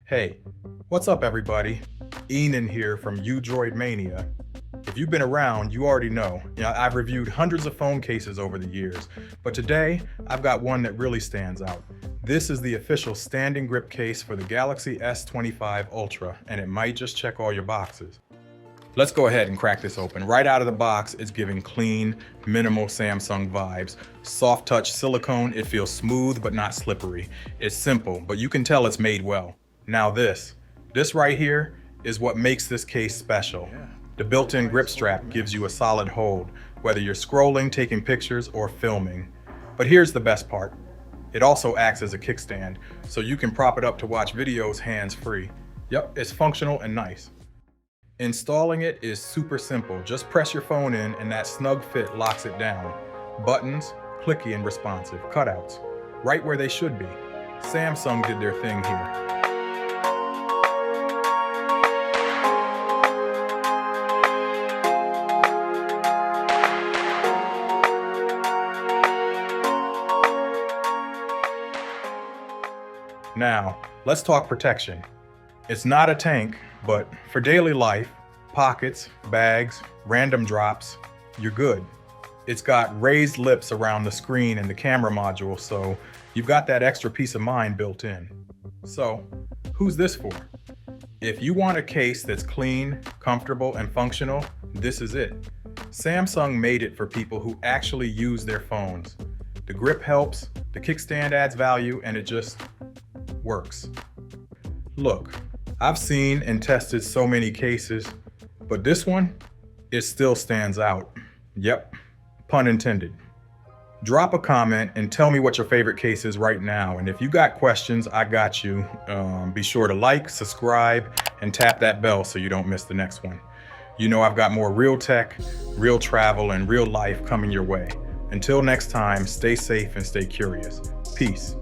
Hey, what's up everybody? Enan here from Droid Mania. If you've been around, you already know. I've reviewed hundreds of phone cases over the years, but today I've got one that really stands out. This is the official standing grip case for the Galaxy S25 Ultra, and it might just check all your boxes. Let's go ahead and crack this open. Right out of the box, it's giving clean, minimal Samsung vibes. Soft touch silicone, it feels smooth but not slippery. It's simple, but you can tell it's made well. Now this right here is what makes this case special. The built-in grip strap gives you a solid hold, whether you're scrolling, taking pictures, or filming. But here's the best part. It also acts as a kickstand, so you can prop it up to watch videos hands-free. Yep, it's functional and nice. Installing it is super simple. Just press your phone in and that snug fit locks it down. Buttons, clicky and responsive. Cutouts, right where they should be. Samsung did their thing here. Now, let's talk protection. It's not a tank, but for daily life, pockets, bags, random drops, you're good. It's got raised lips around the screen and the camera module, so you've got that extra peace of mind built in. So, who's this for? If you want a case that's clean, comfortable, and functional, this is it. Samsung made it for people who actually use their phones. The grip helps, the kickstand adds value, and it just works. Look, I've seen and tested so many cases, but this one, it still stands out. Yep, pun intended. Drop a comment and tell me what your favorite case is right now. And if you got questions, I got you. Be sure to like, subscribe, and tap that bell so you don't miss the next one. You know I've got more real tech, real travel, and real life coming your way. Until next time, stay safe and stay curious. Peace.